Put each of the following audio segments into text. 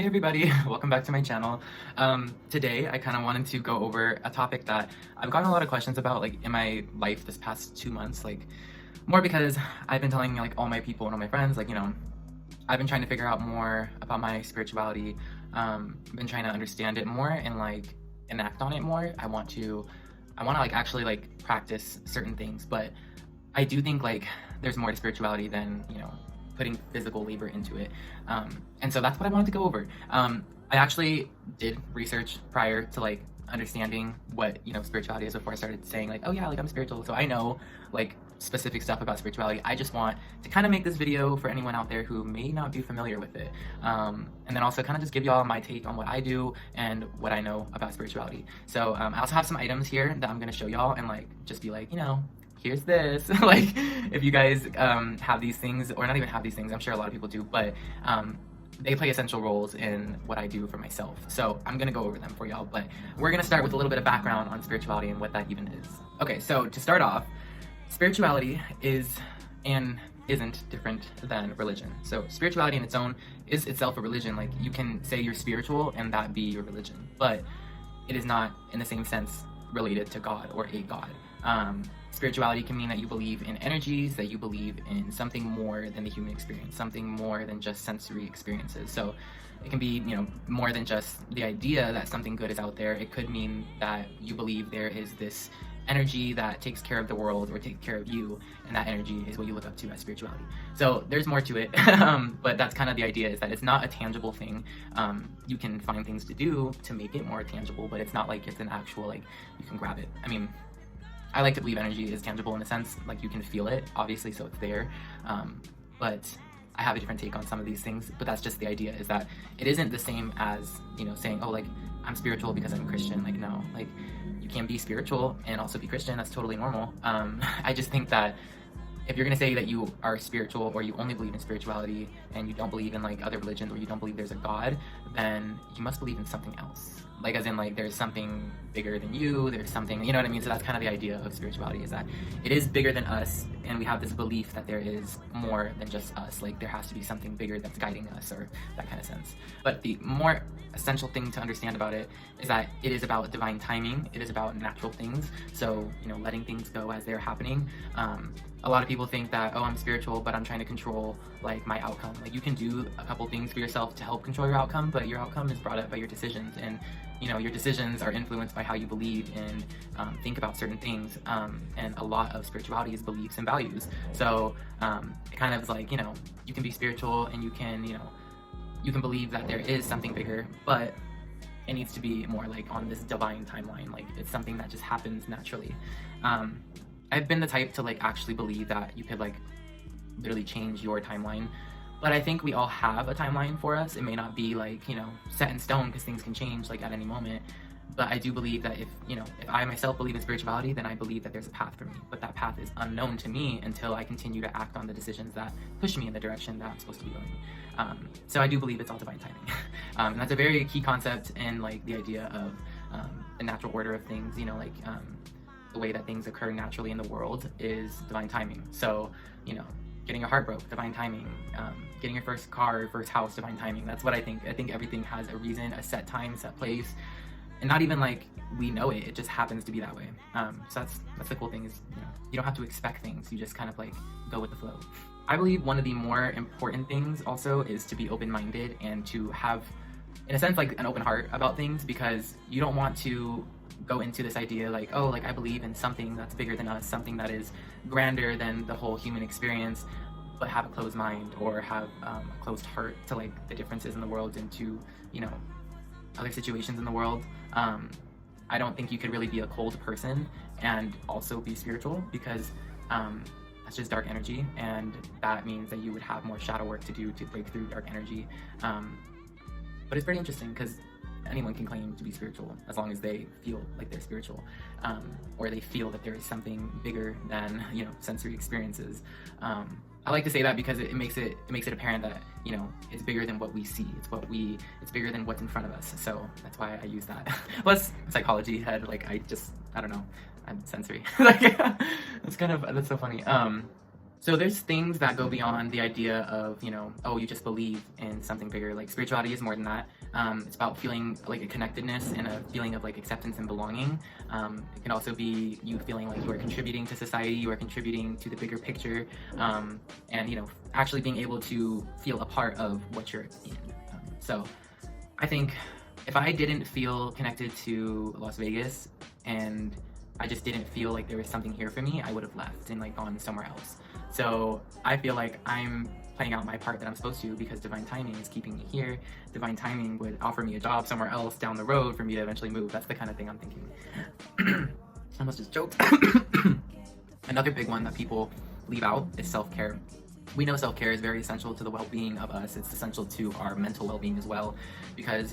Hey everybody, welcome back to my channel. Today I kind of wanted to go over a topic that I've gotten a lot of questions about like in my life this past 2 months, like more because I've been telling like all my people and all my friends like, I've been trying to figure out more about my spirituality. I've been trying to understand it more and like enact on it more. I want to like actually like practice certain things, but I do think like there's more to spirituality than, putting physical labor into it. And so that's what I wanted to go over. I actually did research prior to like understanding what, spirituality is before I started saying like, oh yeah, like I'm spiritual. So I know like specific stuff about spirituality. I just want to kind of make this video for anyone out there who may not be familiar with it. And then also kind of just give y'all my take on what I do and what I know about spirituality. So I also have some items here that I'm going to show y'all and like just be like, here's this. Like if you guys have these things, or not even have these things, I'm sure a lot of people do, but they play essential roles in what I do for myself. So I'm gonna go over them for y'all, but we're gonna start with a little bit of background on spirituality and what that even is. Okay, so to start off, spirituality is and isn't different than religion. So spirituality in its own is itself a religion. Like you can say you're spiritual and that be your religion, but it is not in the same sense related to God or a God. Spirituality can mean that you believe in energies, that you believe in something more than the human experience, something more than just sensory experiences. So it can be, more than just the idea that something good is out there. It could mean that you believe there is this energy that takes care of the world or takes care of you, and that energy is what you look up to as spirituality. So there's more to it, but that's kind of the idea, is that it's not a tangible thing. You can find things to do to make it more tangible, but it's not like it's an actual, like, you can grab it. I mean, I like to believe energy is tangible in a sense, like you can feel it, obviously, so it's there. But I have a different take on some of these things, but that's just the idea, is that it isn't the same as, saying, oh, like, I'm spiritual because I'm Christian. Like, no, like, you can be spiritual and also be Christian. That's totally normal. I just think that if you're going to say that you are spiritual, or you only believe in spirituality and you don't believe in like other religions, or you don't believe there's a God, then you must believe in something else. Like as in like there's something bigger than you, there's something, you know what I mean? So that's kind of the idea of spirituality, is that it is bigger than us, and we have this belief that there is more than just us. Like there has to be something bigger that's guiding us, or that kind of sense. But the more essential thing to understand about it is that it is about divine timing. It is about natural things. So, letting things go as they're happening. A lot of people think that, oh, I'm spiritual, but I'm trying to control like my outcome. Like you can do a couple things for yourself to help control your outcome, but your outcome is brought up by your decisions, and your decisions are influenced by how you believe and think about certain things. And a lot of spirituality is beliefs and values. So it kind of is like, you can be spiritual and you can, you can believe that there is something bigger, but it needs to be more like on this divine timeline. Like it's something that just happens naturally. I've been the type to like actually believe that you could like literally change your timeline, but I think we all have a timeline for us. It may not be like, set in stone, because things can change like at any moment. But I do believe that if I myself believe in spirituality, then I believe that there's a path for me. But that path is unknown to me until I continue to act on the decisions that push me in the direction that I'm supposed to be going. So I do believe it's all divine timing. And that's a very key concept in like the idea of the natural order of things, the way that things occur naturally in the world is divine timing. So, getting your heart broke, divine timing. Getting your first car, first house, divine timing. That's what I think. I think everything has a reason, a set time, set place. And not even like we know it, it just happens to be that way. So that's the cool thing, is you don't have to expect things, you just kind of like go with the flow. I believe one of the more important things also is to be open-minded and to have, in a sense, like an open heart about things, because you don't want to go into this idea like, oh, like I believe in something that's bigger than us, something that is grander than the whole human experience, but have a closed mind, or have a closed heart to like the differences in the world and to, other situations in the world. I don't think you could really be a cold person and also be spiritual, because that's just dark energy, and that means that you would have more shadow work to do to break through dark energy. But it's pretty interesting, because anyone can claim to be spiritual as long as they feel like they're spiritual, or they feel that there is something bigger than sensory experiences. I like to say that because it makes it apparent that it's bigger than what we see. It's bigger than what's in front of us. So that's why I use that. Plus psychology head, like I don't know, I'm sensory. Like that's so funny. So there's things that go beyond the idea of, oh, you just believe in something bigger. Like spirituality is more than that. It's about feeling like a connectedness and a feeling of like acceptance and belonging. It can also be you feeling like you are contributing to society, you are contributing to the bigger picture, and actually being able to feel a part of what you're in. So I think if I didn't feel connected to Las Vegas and I just didn't feel like there was something here for me, I would have left and like gone somewhere else. So I feel like I'm playing out my part that I'm supposed to because divine timing is keeping me here. Divine timing would offer me a job somewhere else down the road for me to eventually move. That's the kind of thing I'm thinking. I almost just joked. Another big one that people leave out is self-care. We know self-care is very essential to the well-being of us. It's essential to our mental well-being as well, because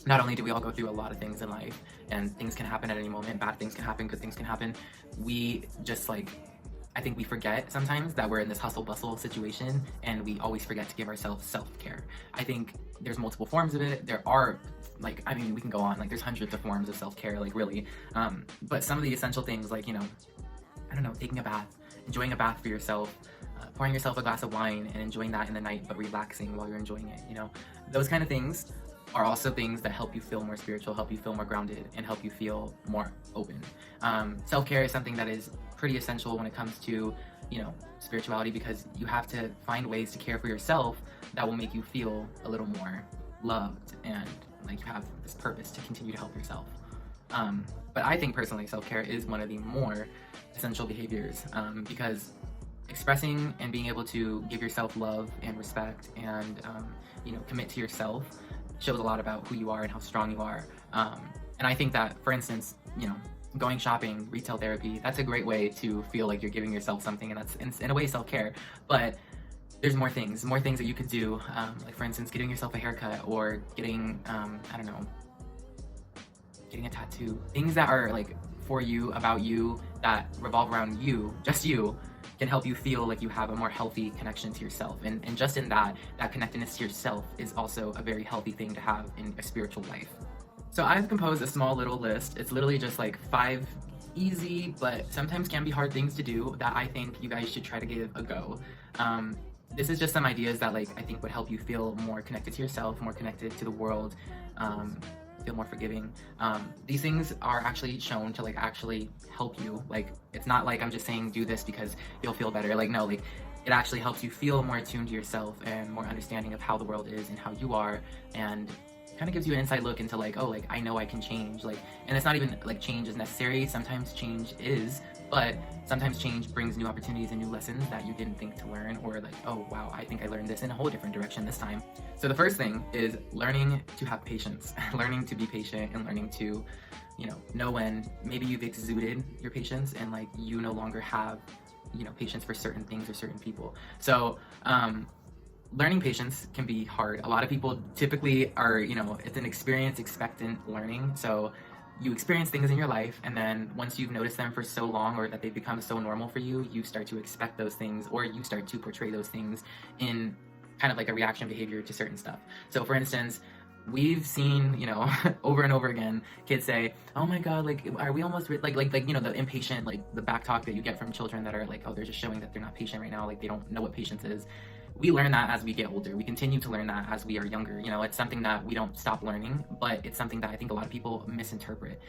not only do we all go through a lot of things in life and things can happen at any moment, bad things can happen, good things can happen, we just I think we forget sometimes that we're in this hustle bustle situation and we always forget to give ourselves self-care. I think there's multiple forms of it. There are we can go on, there's hundreds of forms of self-care, really. But some of the essential things I don't know, taking a bath, enjoying a bath for yourself, pouring yourself a glass of wine and enjoying that in the night, but relaxing while you're enjoying it, those kind of things are also things that help you feel more spiritual, help you feel more grounded, and help you feel more open. Self-care is something that is pretty essential when it comes to, spirituality, because you have to find ways to care for yourself that will make you feel a little more loved and like you have this purpose to continue to help yourself. But I think personally self-care is one of the more essential behaviors, because expressing and being able to give yourself love and respect and commit to yourself shows a lot about who you are and how strong you are. And I think that, for instance, going shopping, retail therapy, that's a great way to feel like you're giving yourself something, and that's in a way self-care. But there's more things that you could do, like for instance getting yourself a haircut or getting I don't know, getting a tattoo. Things that are for you, about you, that revolve around you, just you, can help you feel like you have a more healthy connection to yourself. And just in that connectedness to yourself is also a very healthy thing to have in a spiritual life. So I've composed a small little list. It's literally just 5 easy, but sometimes can be hard things to do that I think you guys should try to give a go. This is just some ideas that I think would help you feel more connected to yourself, more connected to the world, feel more forgiving. These things are actually shown to actually help you. It's not I'm just saying do this because you'll feel better. No, it actually helps you feel more attuned to yourself and more understanding of how the world is and how you are, and kind of gives you an inside look into I know I can change. And it's not even change is necessary. Sometimes change is, but sometimes change brings new opportunities and new lessons that you didn't think to learn, or oh wow, I think I learned this in a whole different direction this time. So the first thing is learning to have patience, learning to be patient, and learning to know when maybe you've exuded your patience and you no longer have patience for certain things or certain people. So learning patience can be hard. A lot of people typically are, it's an experience expectant learning. So you experience things in your life, and then once you've noticed them for so long, or that they become so normal for you, you start to expect those things, or you start to portray those things in kind of a reaction behavior to certain stuff. So for instance, we've seen, over and over again, kids say, oh my god, are we almost the impatient, the back talk that you get from children that are oh, they're just showing that they're not patient right now, they don't know what patience is. We learn that as we get older. We continue to learn that as we are younger. It's something that we don't stop learning, but it's something that I think a lot of people misinterpret.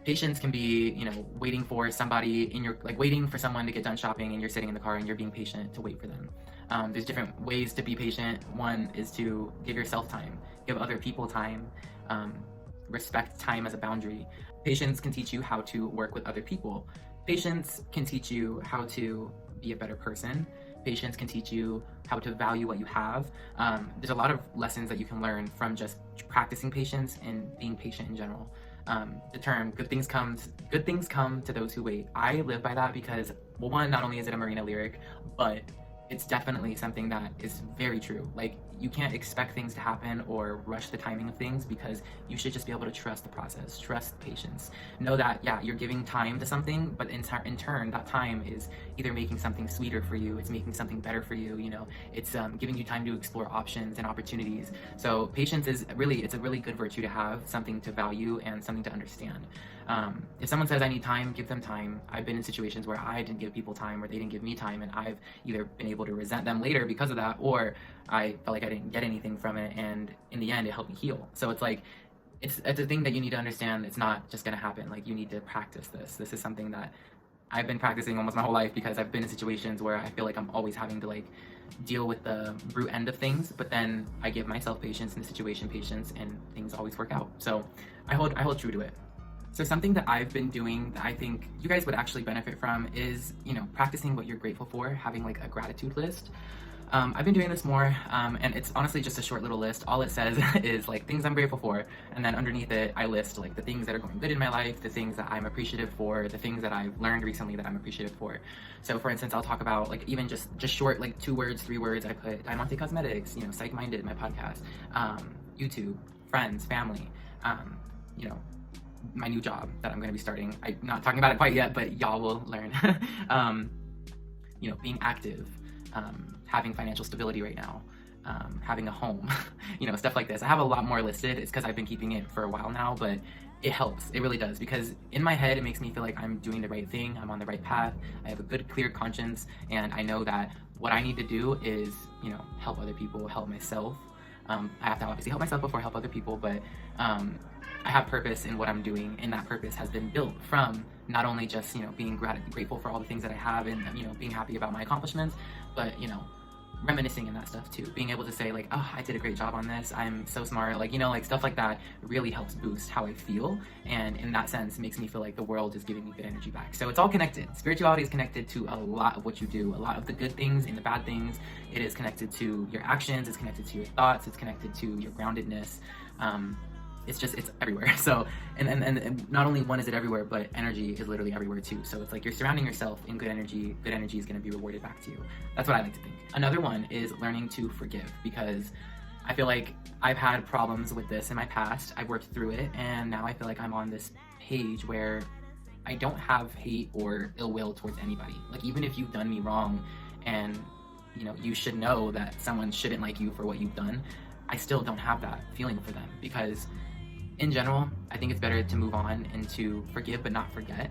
Patience can be, waiting for somebody in your, waiting for someone to get done shopping and you're sitting in the car and you're being patient to wait for them. There's different ways to be patient. One is to give yourself time, give other people time, respect time as a boundary. Patience can teach you how to work with other people. Patience can teach you how to be a better person. Patience can teach you how to value what you have. There's a lot of lessons that you can learn from just practicing patience and being patient in general. The term good things come to those who wait. I live by that because, well, one, not only is it a Marina lyric, but it's definitely something that is very true. you can't expect things to happen or rush the timing of things, because you should just be able to trust the process, trust patience. Know that, yeah, you're giving time to something, but in turn, that time is either making something sweeter for you, it's making something better for you, you know, it's giving you time to explore options and opportunities. So patience is really, it's a really good virtue to have, something to value and something to understand. If someone says I need time, give them time. I've been in situations where I didn't give people time, or they didn't give me time, and I've either been able to resent them later because of that, or I felt like I didn't get anything from it, and in the end it helped me heal. So it's like, it's a thing that you need to understand. It's not just gonna happen. Like, you need to practice this. This is something that I've been practicing almost my whole life, because I've been in situations where I feel like I'm always having to like deal with the brute end of things, but then I give myself patience in the situation, patience, and things always work out. So I hold true to it. So something that I've been doing that I think you guys would actually benefit from is, you know, practicing what you're grateful for, having like a gratitude list. I've been doing this more, and it's honestly just a short little list. All it says is like things I'm grateful for, and then underneath it I list like the things that are going good in my life, the things that I'm appreciative for, the things that I've learned recently that I'm appreciative for. So for instance, I'll talk about like even just short, like 2 words, 3 words. I put Diamante Cosmetics, you know, Psych Minded, my podcast, YouTube, friends, family, you know, my new job that I'm going to be starting. I'm not talking about it quite yet, but y'all will learn. You know, being active, having financial stability right now, having a home, you know, stuff like this. I have a lot more listed. It's because I've been keeping it for a while now, but it helps. It really does, because in my head, it makes me feel like I'm doing the right thing. I'm on the right path. I have a good, clear conscience, and I know that what I need to do is, you know, help other people, help myself. I have to obviously help myself before I help other people, but I have purpose in what I'm doing, and that purpose has been built from not only just, you know, being grateful for all the things that I have, and, you know, being happy about my accomplishments, but, you know, reminiscing in that stuff too. Being able to say like, oh, I did a great job on this, I'm so smart, like, you know, like stuff like that really helps boost how I feel, and in that sense makes me feel like the world is giving me good energy back. So it's all connected. Spirituality is connected to a lot of what you do, a lot of the good things and the bad things. It is connected to your actions, it's connected to your thoughts, it's connected to your groundedness. It's everywhere. So, and not only one is it everywhere, but energy is literally everywhere too. So it's like you're surrounding yourself in good energy is going to be rewarded back to you. That's what I like to think. Another one is learning to forgive, because I feel like I've had problems with this in my past. I've worked through it, and now I feel like I'm on this page where I don't have hate or ill will towards anybody. Like, even if you've done me wrong, and, you know, you should know that someone shouldn't like you for what you've done, I still don't have that feeling for them, because in general, I think it's better to move on and to forgive but not forget.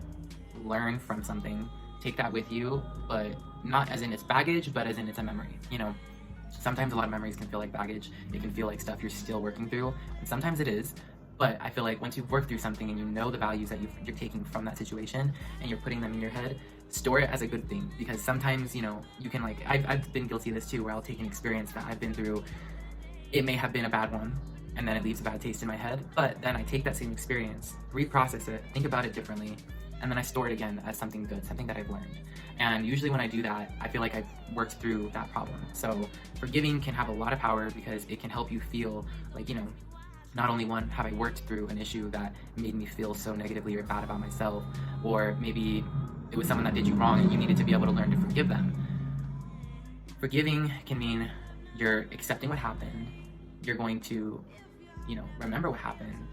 Learn from something, take that with you, but not as in it's baggage, but as in it's a memory. You know, sometimes a lot of memories can feel like baggage. It can feel like stuff you're still working through, and sometimes it is. But I feel like once you've worked through something and you know the values that you're taking from that situation and you're putting them in your head, store it as a good thing. Because sometimes, you know, you can like, I've been guilty of this too, where I'll take an experience that I've been through. It may have been a bad one, and then it leaves a bad taste in my head, but then I take that same experience, reprocess it, think about it differently, and then I store it again as something good, something that I've learned. And usually when I do that, I feel like I've worked through that problem. So forgiving can have a lot of power, because it can help you feel like, you know, not only one, have I worked through an issue that made me feel so negatively or bad about myself, or maybe it was someone that did you wrong and you needed to be able to learn to forgive them. Forgiving can mean you're accepting what happened, you're going to, you know, remember what happened,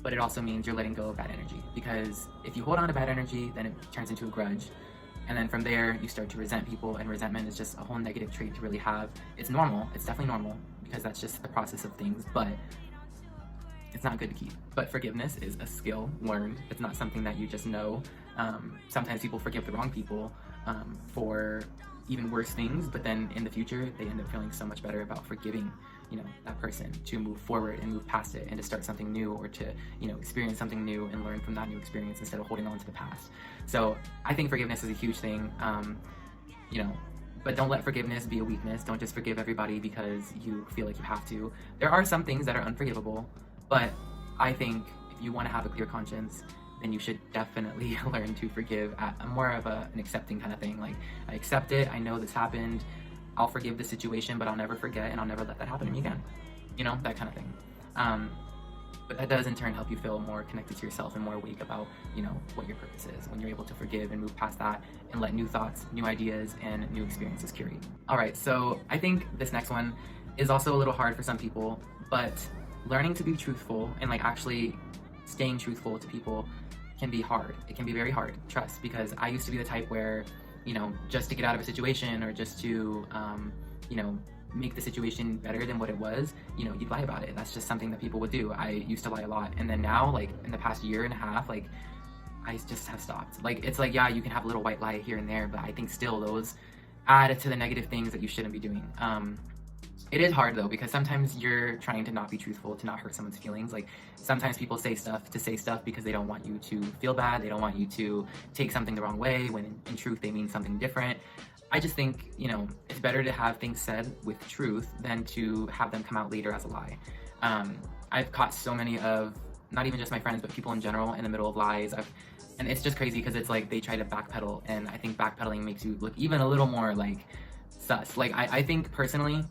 but it also means you're letting go of bad energy. Because if you hold on to bad energy, then it turns into a grudge, and then from there you start to resent people, and resentment is just a whole negative trait to really have. It's normal, it's definitely normal, because that's just the process of things, but it's not good to keep. But forgiveness is a skill learned. It's not something that you just know. Sometimes people forgive the wrong people for even worse things, but then in the future they end up feeling so much better about forgiving, you know, that person, to move forward and move past it and to start something new, or to, you know, experience something new and learn from that new experience instead of holding on to the past. So I think forgiveness is a huge thing, you know, but don't let forgiveness be a weakness. Don't just forgive everybody because you feel like you have to. There are some things that are unforgivable, but I think if you want to have a clear conscience, then you should definitely learn to forgive at a more of an accepting kind of thing. Like, I accept it, I know this happened, I'll forgive the situation, but I'll never forget, and I'll never let that happen to me again. You know, that kind of thing. But that does in turn help you feel more connected to yourself and more awake about, you know, what your purpose is, when you're able to forgive and move past that and let new thoughts, new ideas, and new experiences carry you. All right, so I think this next one, is also a little hard for some people, but learning to be truthful and like actually staying truthful to people can be hard. It can be very hard, trust, because I used to be the type where, you know, just to get out of a situation or just to, you know, make the situation better than what it was, you know, you'd lie about it. That's just something that people would do. I used to lie a lot. And then now, like in the past year and a half, like I just have stopped. Like, it's like, yeah, you can have a little white lie here and there, but I think still those add to the negative things that you shouldn't be doing. It is hard though, because sometimes you're trying to not be truthful, to not hurt someone's feelings. Like sometimes people say stuff to say stuff because they don't want you to feel bad. They don't want you to take something the wrong way when in truth they mean something different. I just think, you know, it's better to have things said with truth than to have them come out later as a lie. I've caught so many of, not even just my friends, but people in general in the middle of lies. And it's just crazy because it's like they try to backpedal, and I think backpedaling makes you look even a little more like sus. Like I think personally,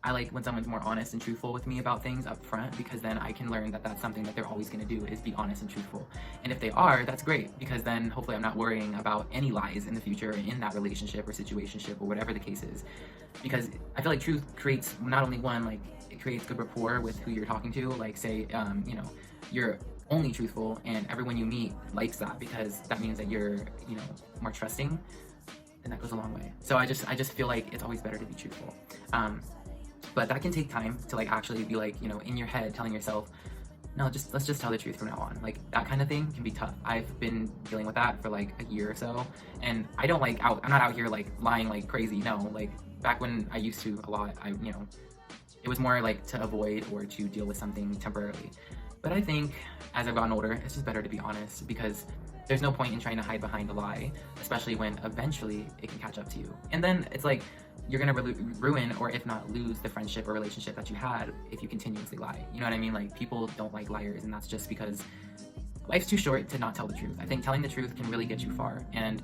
I like when someone's more honest and truthful with me about things up front, because then I can learn that that's something that they're always going to do, is be honest and truthful. And if they are, that's great, because then hopefully I'm not worrying about any lies in the future in that relationship or situationship or whatever the case is. Because I feel like truth creates not only one, like it creates good rapport with who you're talking to. Like say, you know, you're only truthful and everyone you meet likes that, because that means that you're, you know, more trusting, and that goes a long way. So I just feel like it's always better to be truthful. But that can take time to like actually be like, you know, in your head telling yourself, no, let's just tell the truth from now on. Like that kind of thing can be tough. I've been dealing with that for like a year or so, and I don't like I'm not out here like lying like crazy. No, like back when I used to a lot, you know, it was more like to avoid or to deal with something temporarily. But I think as I've gotten older, it's just better to be honest, because there's no point in trying to hide behind a lie, especially when eventually it can catch up to you. And then it's like, you're gonna ruin, or if not lose, the friendship or relationship that you had if you continuously lie. You know what I mean? Like people don't like liars, and that's just because life's too short to not tell the truth. I think telling the truth can really get you far. And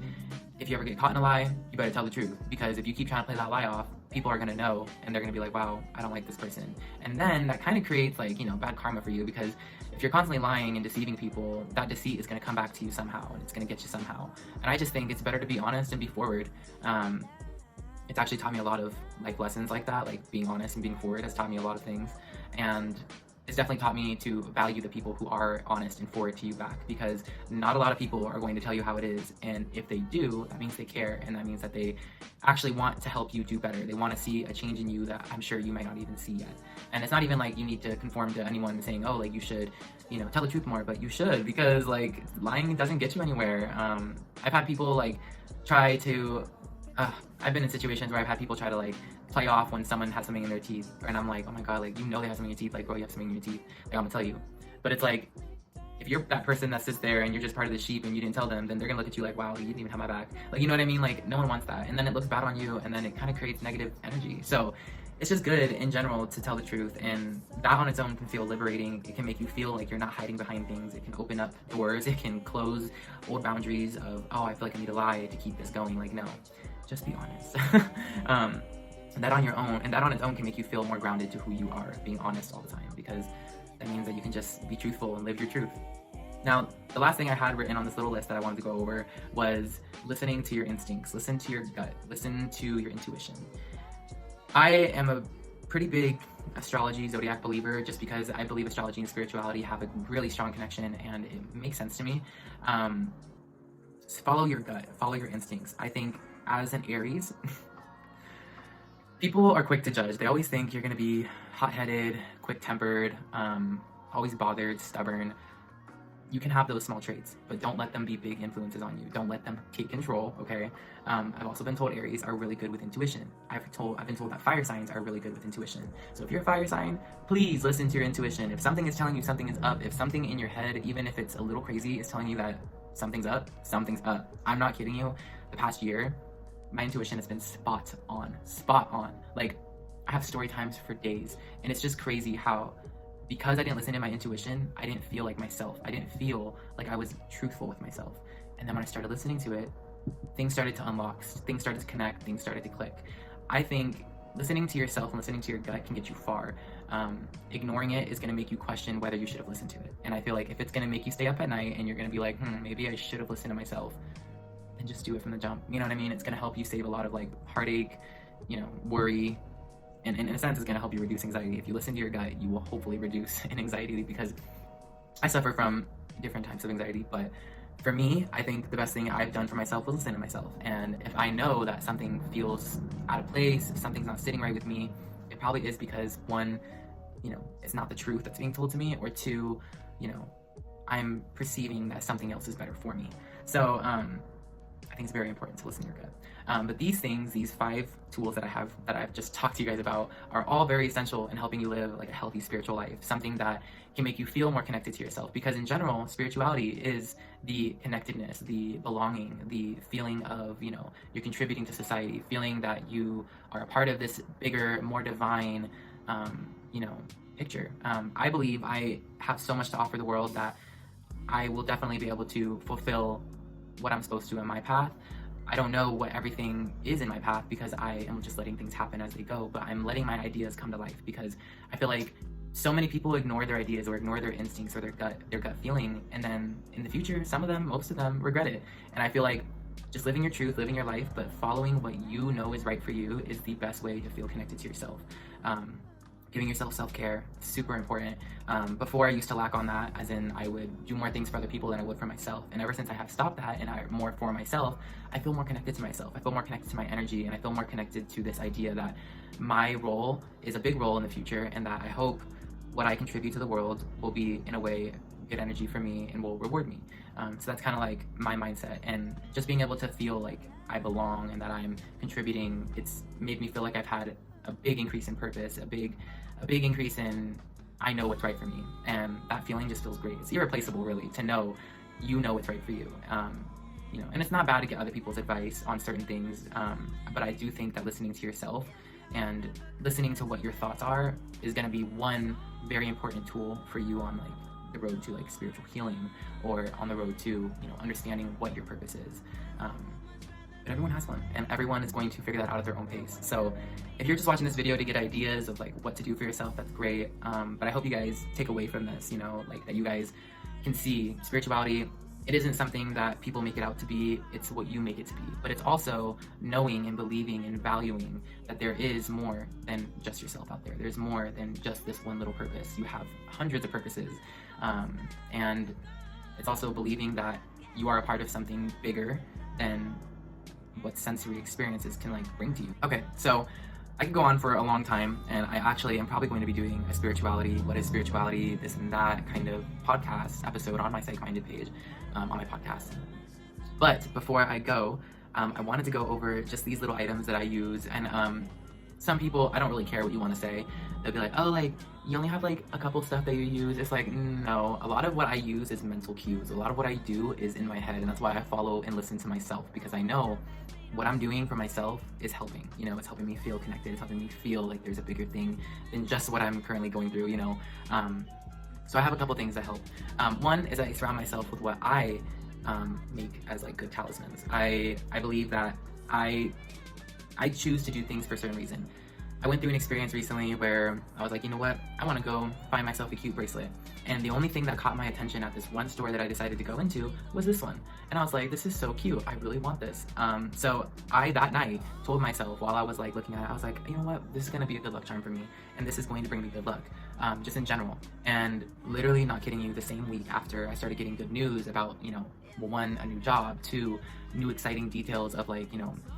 if you ever get caught in a lie, you better tell the truth, because if you keep trying to play that lie off, people are gonna know, and they're gonna be like, wow, I don't like this person. And then that kind of creates like, you know, bad karma for you, because if you're constantly lying and deceiving people, that deceit is gonna come back to you somehow, and it's gonna get you somehow. And I just think it's better to be honest and be forward. It's actually taught me a lot of life lessons like that, like being honest and being forward has taught me a lot of things. And it's definitely taught me to value the people who are honest and forward to you back, because not a lot of people are going to tell you how it is. And if they do, that means they care, and that means that they actually want to help you do better. They want to see a change in you that I'm sure you might not even see yet. And it's not even like you need to conform to anyone saying, oh, like you should, you know, tell the truth more, but you should, because like lying doesn't get you anywhere. I've had people like try to, I've been in situations where I've had people try to like play off when someone has something in their teeth, and I'm like, oh my god, like you know they have something in your teeth, like bro, you have something in your teeth, like I'm gonna tell you. But it's like, if you're that person that sits there and you're just part of the sheep and you didn't tell them, then they're gonna look at you like, wow, you didn't even have my back. Like, you know what I mean? Like no one wants that, and then it looks bad on you, and then it kind of creates negative energy. So it's just good in general to tell the truth, and that on its own can feel liberating. It can make you feel like you're not hiding behind things. It can open up doors. It can close old boundaries of, oh, I feel like I need to lie to keep this going. Like, no, just be honest. That on your own, and that on its own can make you feel more grounded to who you are, being honest all the time, because that means that you can just be truthful and live your truth. Now, the last thing I had written on this little list that I wanted to go over was listening to your instincts, listen to your gut, listen to your intuition. I am a pretty big astrology, zodiac believer, just because I believe astrology and spirituality have a really strong connection, and it makes sense to me. Follow your gut, follow your instincts. I think as an Aries, people are quick to judge. They always think you're going to be hot-headed, quick-tempered, always bothered, stubborn. You can have those small traits, but don't let them be big influences on you. Don't let them take control, okay? I've also been told Aries are really good with intuition. I've been told that fire signs are really good with intuition. So if you're a fire sign, please listen to your intuition. If something is telling you something is up, if something in your head, even if it's a little crazy, is telling you that something's up, something's up. I'm not kidding you. The past year, my intuition has been spot on. Like, I have story times for days, and it's just crazy how, because I didn't listen to my intuition, I didn't feel like myself. I didn't feel like I was truthful with myself. And then when I started listening to it, things started to unlock, things started to connect, things started to click. I think listening to yourself and listening to your gut can get you far. Ignoring it is going to make you question whether you should have listened to it. And I feel like if it's going to make you stay up at night and you're going to be like, maybe I should have listened to myself, then just do it from the jump. You know what I mean? It's going to help you save a lot of like heartache, you know, worry, and in a sense, is going to help you reduce anxiety. If you listen to your gut, you will hopefully reduce an anxiety, because I suffer from different types of anxiety. But for me, I think the best thing I've done for myself was listen to myself. And if I know that something feels out of place, if something's not sitting right with me, it probably is because, one, it's not the truth that's being told to me, or two, I'm perceiving that something else is better for me. So I think it's very important to listen to your gut. But these things, these 5 tools that I've just talked to you guys about, are all very essential in helping you live like a healthy spiritual life, something that can make you feel more connected to yourself. Because in general, spirituality is the connectedness, the belonging, the feeling of, you're contributing to society, feeling that you are a part of this bigger, more divine, picture. I believe I have so much to offer the world that I will definitely be able to fulfill what I'm supposed to in my path. I don't know what everything is in my path, because I am just letting things happen as they go, but I'm letting my ideas come to life, because I feel like so many people ignore their ideas, or ignore their instincts, or their gut feeling, and then in the future, most of them regret it. And I feel like just living your truth, living your life, but following what you know is right for you, is the best way to feel connected to yourself. Giving yourself self-care, super important. Before, I used to lack on that, as in I would do more things for other people than I would for myself. And ever since I have stopped that and I'm more for myself, I feel more connected to myself. I feel more connected to my energy, and I feel more connected to this idea that my role is a big role in the future, and that I hope what I contribute to the world will be, in a way, good energy for me and will reward me. So that's kind of like my mindset, and just being able to feel like I belong and that I'm contributing, it's made me feel like I've had a big increase in purpose, a big increase in, I know what's right for me, and that feeling just feels great. It's irreplaceable, really, to know what's right for you. And it's not bad to get other people's advice on certain things, but I do think that listening to yourself and listening to what your thoughts are is going to be one very important tool for you on like the road to like spiritual healing, or on the road to understanding what your purpose is. But everyone has one, and everyone is going to figure that out at their own pace. So if you're just watching this video to get ideas of like what to do for yourself, that's great. But I hope you guys take away from this, like that you guys can see spirituality. It isn't something that people make it out to be, it's what you make it to be. But it's also knowing and believing and valuing that there is more than just yourself out there. There's more than just this one little purpose. You have hundreds of purposes. And it's also believing that you are a part of something bigger than what sensory experiences can like bring to you. Okay, so I could go on for a long time, and I actually am probably going to be doing a spirituality, what is spirituality, this and that kind of podcast episode on my Psych-Minded page, on my podcast. But before I go, I wanted to go over just these little items that I use, and some people, I don't really care what you want to say. They'll be like, oh, like, you only have like a couple stuff that you use. It's like, no, a lot of what I use is mental cues. A lot of what I do is in my head, and that's why I follow and listen to myself, because I know what I'm doing for myself is helping. It's helping me feel connected. It's helping me feel like there's a bigger thing than just what I'm currently going through, So I have a couple things that help. One is I surround myself with what I make as like good talismans. I believe that I choose to do things for a certain reason. I went through an experience recently where I was like, you know what? I want to go find myself a cute bracelet. And the only thing that caught my attention at this one store that I decided to go into was this one. And I was like, this is so cute. I really want this. So I, that night, told myself while I was like looking at it, I was like, you know what? This is going to be a good luck charm for me. And this is going to bring me good luck, just in general. And literally, not kidding you, the same week after I started getting good news about, one, a new job, two, new exciting details of like,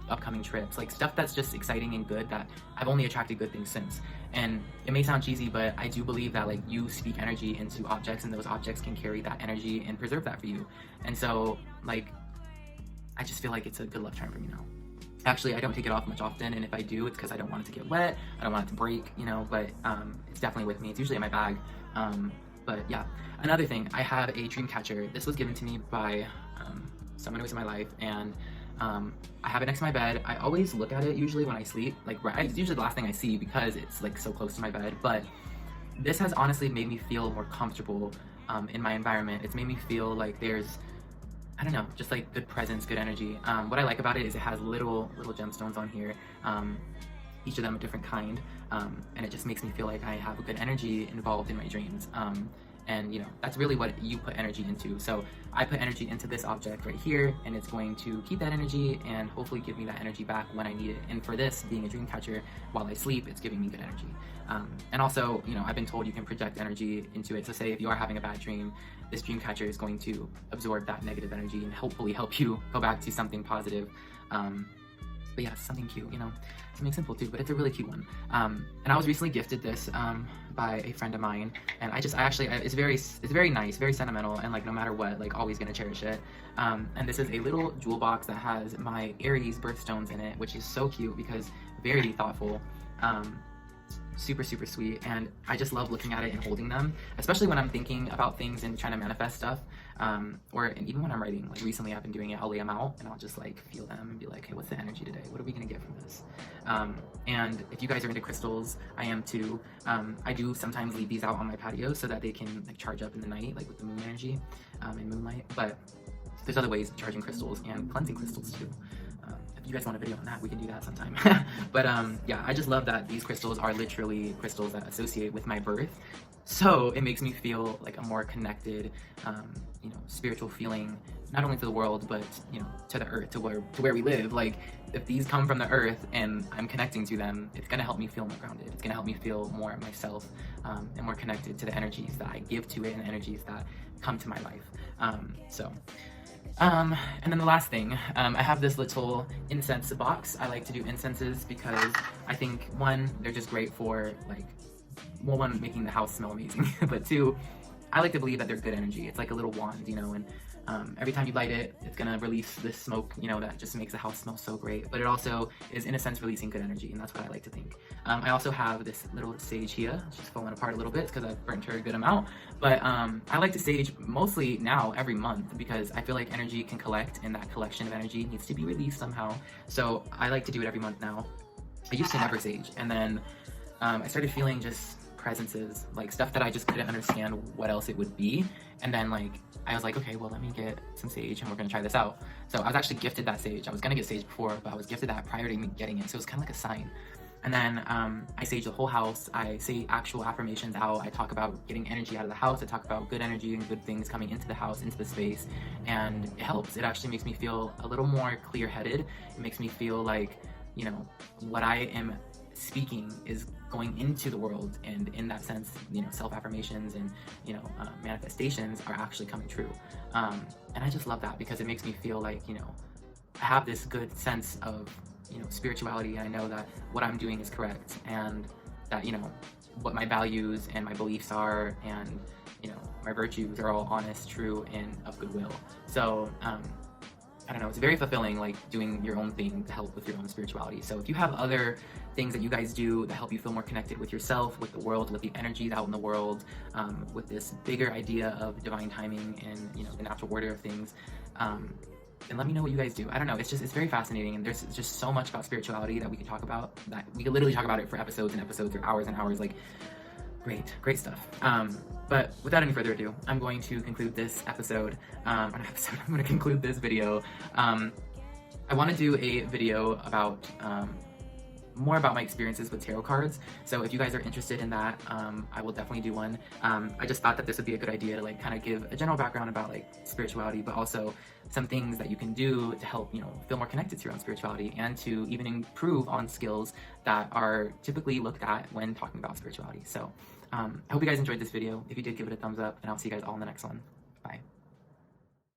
upcoming trips, like stuff that's just exciting and good, that I've only attracted good things since. And it may sound cheesy, but I do believe that like you speak energy into objects, and those objects can carry that energy and preserve that for you. And so like, I just feel like it's a good luck charm for me now. Actually, I don't take it off much often, and if I do, it's because I don't want it to get wet, I don't want it to break, but it's definitely with me. It's usually in my bag. But yeah, another thing, I have a dream catcher. This was given to me by someone who was in my life, and I have it next to my bed. I always look at it usually when I sleep, like it's usually the last thing I see because it's like so close to my bed. But this has honestly made me feel more comfortable in my environment. It's made me feel like there's, I don't know, just like good presence, good energy. What I like about it is it has little gemstones on here, each of them a different kind, and it just makes me feel like I have a good energy involved in my dreams. And you know, that's really what you put energy into. So I put energy into this object right here, and it's going to keep that energy and hopefully give me that energy back when I need it. And for this, being a dream catcher, while I sleep, it's giving me good energy. And also, you know, I've been told you can project energy into it. So say if you are having a bad dream, this dream catcher is going to absorb that negative energy and hopefully help you go back to something positive. But yeah, something cute, you know, something simple too, but it's a really cute one. And I was recently gifted this by a friend of mine, and it's very nice, very sentimental, and like no matter what, like always gonna cherish it. And this is a little jewel box that has my Aries birthstones in it, which is so cute because very thoughtful. Super sweet, and I just love looking at it and holding them, especially when I'm thinking about things and trying to manifest stuff, and even when I'm writing. Like recently I've been doing it, I'll lay them out and I'll just like feel them and be like, hey, what's the energy today? What are we gonna get from this? And if you guys are into crystals, I am too. I do sometimes leave these out on my patio so that they can like charge up in the night, like with the moon energy and moonlight, but there's other ways of charging crystals and cleansing crystals too. If you guys want a video on that, we can do that sometime. But yeah, I just love that these crystals are literally crystals that associate with my birth. So it makes me feel like a more connected, you know, spiritual feeling, not only to the world, but, you know, to the earth, to where we live. Like if these come from the earth and I'm connecting to them, it's gonna help me feel more grounded. It's gonna help me feel more of myself, and more connected to the energies that I give to it and the energies that come to my life. And then the last thing, I have this little incense box. I like to do incenses because I think, one, they're just great for like, well, one, making the house smell amazing, but two, I like to believe that they're good energy. It's like a little wand, you know, and every time you light it, it's gonna release this smoke, you know, that just makes the house smell so great. But it also is, in a sense, releasing good energy, and that's what I like to think. I also have this little sage here. It's just falling apart a little bit because I've burnt her a good amount. But I like to sage mostly now every month because I feel like energy can collect, and that collection of energy needs to be released somehow. So I like to do it every month now. I used to never sage, and then I started feeling just presences, like stuff that I just couldn't understand what else it would be. And then like I was like, okay, well, let me get some sage and we're gonna try this out. So I was actually gifted that sage. I was gonna get sage before, but I was gifted that prior to me getting it. So it was kind of like a sign. And then I sage the whole house. I say actual affirmations out. I talk about getting energy out of the house. I talk about good energy and good things coming into the house, into the space. And it helps. It actually makes me feel a little more clear-headed. It makes me feel like, you know, what I am speaking is going into the world, and in that sense, you know, self-affirmations and, you know, manifestations are actually coming true. And I just love that because it makes me feel like, you know, I have this good sense of, you know, spirituality. I know that what I'm doing is correct, and that, you know, what my values and my beliefs are, and, you know, my virtues are all honest, true, and of goodwill. So I don't know, it's very fulfilling, like doing your own thing to help with your own spirituality. So if you have other things that you guys do that help you feel more connected with yourself, with the world, with the energies out in the world, with this bigger idea of divine timing and, you know, the natural order of things, and let me know what you guys do. I don't know, it's very fascinating, and there's just so much about spirituality that we can talk about, that we could literally talk about it for episodes and episodes or hours and hours. Like, great stuff. But without any further ado, I'm going to conclude this episode. I'm going to conclude this video. I want to do a video about more about my experiences with tarot cards. So if you guys are interested in that, I will definitely do one. I just thought that this would be a good idea to like kind of give a general background about like spirituality, but also some things that you can do to help, you know, feel more connected to your own spirituality, and to even improve on skills that are typically looked at when talking about spirituality. So I hope you guys enjoyed this video. If you did, give it a thumbs up, and I'll see you guys all in the next one. Bye.